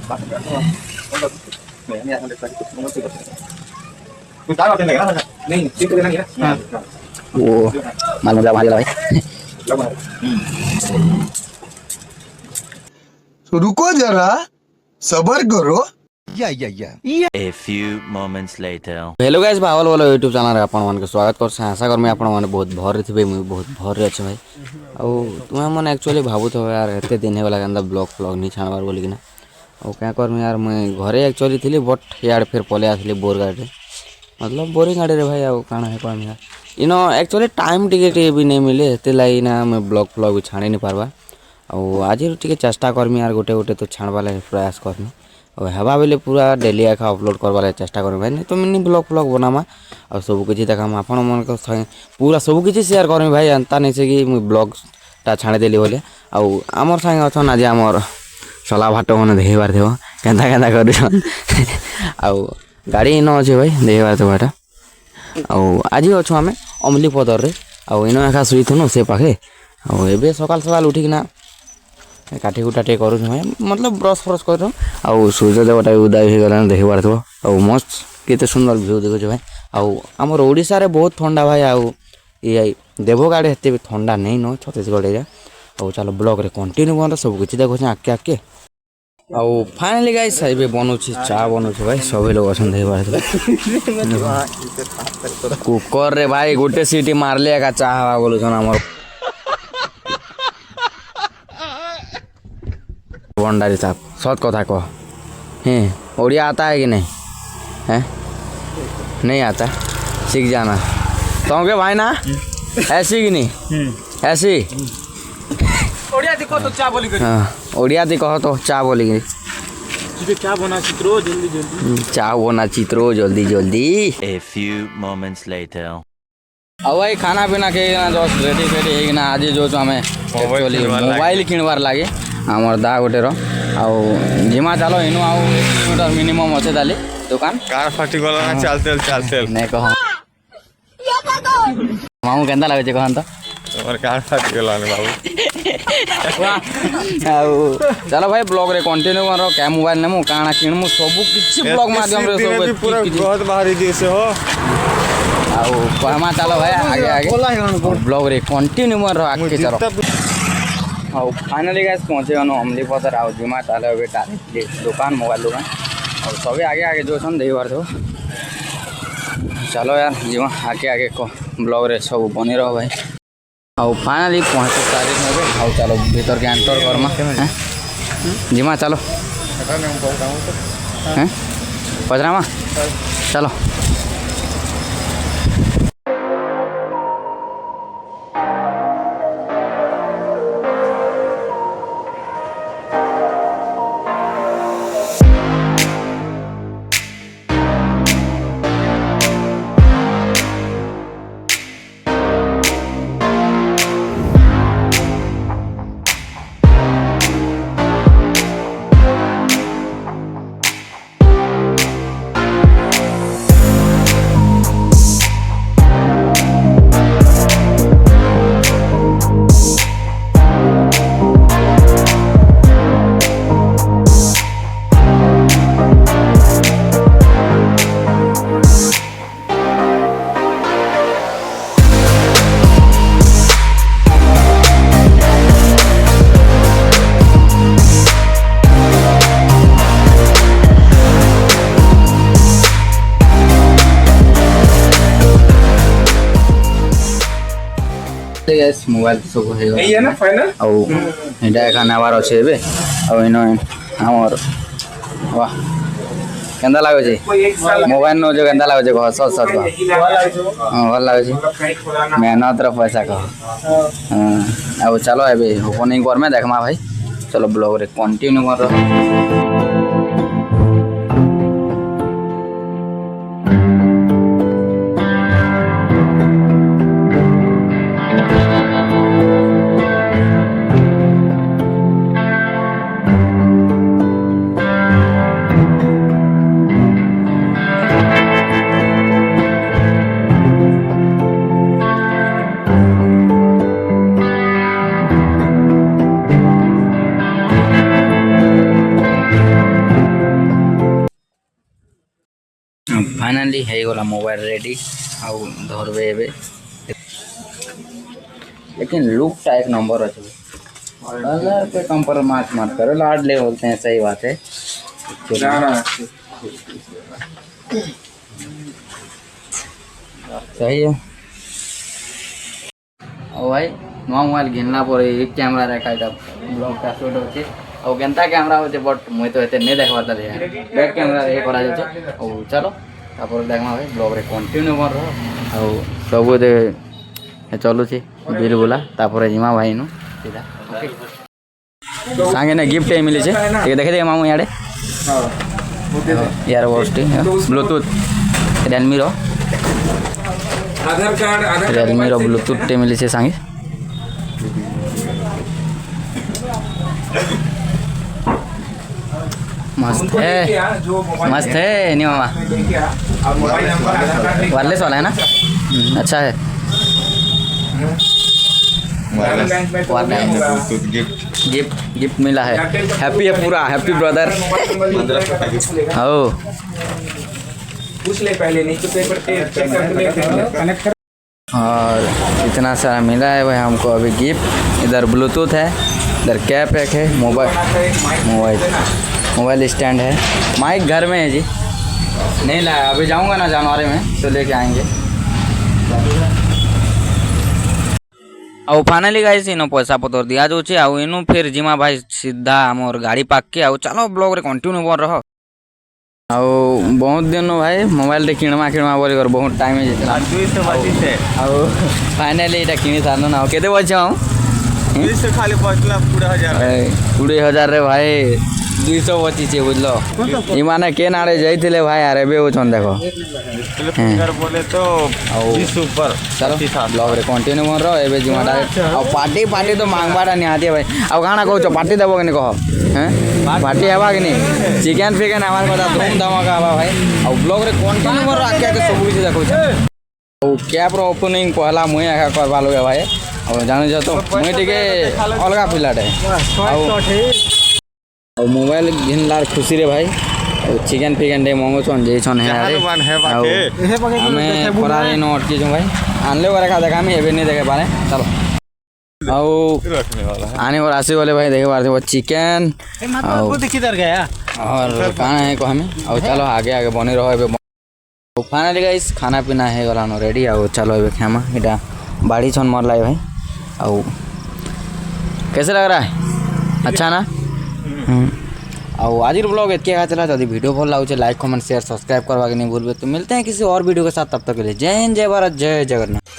वो मालूम लगा भाई रुको जरा सबर करो। A few moments later. Hello guys भावल बोलो यूट्यूब चैनल आपण मान के स्वागत कर आशा कर मैं आपण मान बहुत भर थे मुझे बहुत भर अच्छे भाई आउ तुम्हें मन एक्चुअली भावुत हो यार एते दिन होगा केनता ब्लॉग फ्लॉग नहीं छाणबार बोली कि ना और क्या कर यार मैं घरे एक्चुअली थी बट यार फिर पले आसली बोर गाड़ी मतलब बोरिंग गाड़ी रे भाई आउ काना है कहम यार इनो एक्चुअली टाइम टिके भी नहीं मिले एते लाई ना मैं ब्लॉग फ्लॉग भी छाणी नहीं पारबा और आज टिके चेष्टा करमी यार गोटे गोटे तो छाणबा लागे प्रयास करमी और हवा बेले पूरा डेली एका अपलोड करवा लागे चेष्टा करमी भाई नहीं तो मिनी ब्लॉग फ्लॉग बनामा और सब किछि देखाम आपण मन को पूरा सब किछि शेयर करमी भाई अंता नहीं से कि मुई ब्लॉग ता छाणी देली बोले आउ आमर संग अछन आज आमर सला भाट मन देखार थे केन्ता केन्ता कर गाड़ी इन अच्छे भाई देखार थे भाटा आउ आज अच्छु आम अमली पदर रे आउ इन एका शुईथुनु से पाखे और एबे सकाल सकाल उठिकिना काटी कुटा टे करूँ भाई मतलब ब्रश फ्रश कर आउ सूर्य देवटा उदय हो गला देख पार आउ मस्त केते सुंदर व्यू देखो भाई आउ आमर ओडिशा रे बहुत ठंडा भाई आउ ये देवगढ़ हेते भी ठंडा नहीं न छत्तीसगढ़ एरिया आउ चलो ब्लॉग रे कंटिन्यू कर सब किछि देखो आके आके आउ फाइनली गाइस एबे बनउछि चा बनउछि भाई सब लोग असन देख पार कुकर रे भाई गोटे सीटी मारले एका चा हवा बोलु छन हमर भंडारी साहब सत कथा कह हैं ओडिया आता है कि नहीं है नहीं आता सीख जाना तो के भाई ना ऐसी कि नहीं ऐसी ओडिया देखो तो चा बोली हाँ ओडिया दी कहो तो चा बोली चा बना चित्रो जल्दी जल्दी चा बना चित्रो जल्दी जल्दी A few moments later. अब भाई खाना पीना के जस्ट रेडी फेडी है ना आज जो हमें मोबाइल किणवार लगे आमर दा गोटे आउ जिमा चलो इनु आउ किलोमीटर मिनिमम अच्छे ताली दुकान कार फाटी गला ना चलते चलते नहीं कह मामू केंता लागे कहन तो तोर कार फाटी गला ने बाबू आउ चलो भाई ब्लॉग रे कंटिन्यू करो क्या मोबाइल नेमु काना किणमु सब किछि ब्लॉग माध्यम रे सब पूरा बहुत बाहरी देश हो आउ कहमा चलो भाई आगे आगे ब्लॉग रे कंटिन्यू करो आगे चलो और फाइनली गाइस पहुँचे गनु अमली पदर आउ जिमा ताले बेटा दुकान मोबाइल दुकान और सभी आगे आगे जो सन देई बार दो चलो यार जिमा आगे आगे को ब्लॉग रे सब बनी रहो भाई और फाइनली पहुँचे तारीख में आउ चलो भीतर के एंटर करमा हैं जिमा चलो हैं पजरामा चलो मोबाइल तो सब है ये ना फाइनल आउ एटा एखा नेबार अच्छे एबे आउ इनो हमर वाह केंदा लागे छै मोबाइल नो जो केंदा लागे छै कह सच सच कह हां भल लागे छै मेहनत रो पैसा कह हां आउ चलो एबे ओपनिंग कर में देखमा भाई चलो ब्लॉग रे कंटिन्यू कर फाइनाली ହେଇଗଲା ମୋବାଇଲ ରେडी ଆଉ ଧରବେ ଏବେ लेकिन लुकटा एक नंबर अच्छे कलर पे कंप्रोमाइज मत करो लाडले बोलते हैं सही बात है सही है और भाई नुआ मोबाइल घिनला पर एक कैमरा रखा है ब्लॉग का शूट होचे और केनता कैमरा होचे बट मुई तो एते नहीं देखबार ताले बैक कैमरा रे करा जाचे और चलो तापर देखमा भाई ब्लॉग रे कंटिन्यू कर रहो और सब दे चलू छी बिल बोला तापर जिमा भाई नु सीधा ओके सांगे ने गिफ्ट मिली छे ठीक देखे दे मामू याडे यार वोस्टी ब्लूटूथ Realme रो आधार कार्ड Realme रो ब्लूटूथ टे मिली छे सांगे मस्त है नहीं मामा वायरलेस वाला है ना अच्छा है ब्लूटूथ गिफ्ट गिफ्ट गिफ्ट मिला है हैप्पी है पूरा हैप्पी ब्रदर हो पूछ ले पहले नहीं तो पेपर कनेक्ट कर और इतना सारा मिला है भाई हमको अभी गिफ्ट इधर ब्लूटूथ है इधर कैप एक है मोबाइल स्टैंड है माइक घर में है जी नहीं लाया अभी जाऊंगा ना जानवरे में तो लेके आएंगे ଆଉ फाइनली गाइस इनो पैसा पतर दिया जाउछे आ इनु फिर जिमा भाई सीधा हमर गाड़ी पाक के आ चलो ब्लॉग रे कंटिन्यू कर रहो आ बहुत दिन भाई मोबाइल रे किणमा बोली कर बहुत टाइम है 225 है आ फाइनली एटा किनी सारनो ना केते बचाऊ 200 खाली पचला पूरा 1000 20,000 रे भाई 200 बचिचे बुझलो ई माने के नाड़े जाइथिले भाई अरे बे ओछन देखो फिंगर बोले तो 20 ऊपर चलो ब्लॉग रे कंटिन्यू कर रहो एबे जिमा डायरेक्ट आ पार्टी तो मांगबाडा नि आती भाई आ गाना कहू पार्टी देबो कि कह हैं पार्टी हेबा कि चिकन फिकन हमार कथा धूम धमाका हवा भाई आ ब्लॉग रे कंटिन्यू कर आके सब कुछ देखो ओ कैप रो ओपनिंग पहला मुई आका करबा लोगे भाई और जानु छ तो मुई टिके अलगा पिलाटे और मोबाइल घिनलार खुशी रे भाई और चिकन फिकन डे मंगो छन जे छन है अरे हमें परारी नो अटकी जो भाई आनले वाला का देखा मैं एबे नहीं देखे पारे चलो आओ रखने वाला है आने और आसे वाले भाई देखे बारे वो चिकन वो देखी दर गया और खाना है को हमें और चलो आगे आगे बने रहो एबे फाइनली गाइस खाना पीना है गला नो रेडी और चलो एबे खामा एटा बाड़ी छन मर लाई भाई और कैसे लग रहा है अच्छा ना और आज ब्लॉग इतने का चला यदि वीडियो भल लगे लाइक कमेंट शेयर सब्सक्राइब करवा के नहीं भूलबे तो मिलते हैं किसी और वीडियो के साथ तब तक के लिए जय हिंद जय भारत जय जगन्नाथ।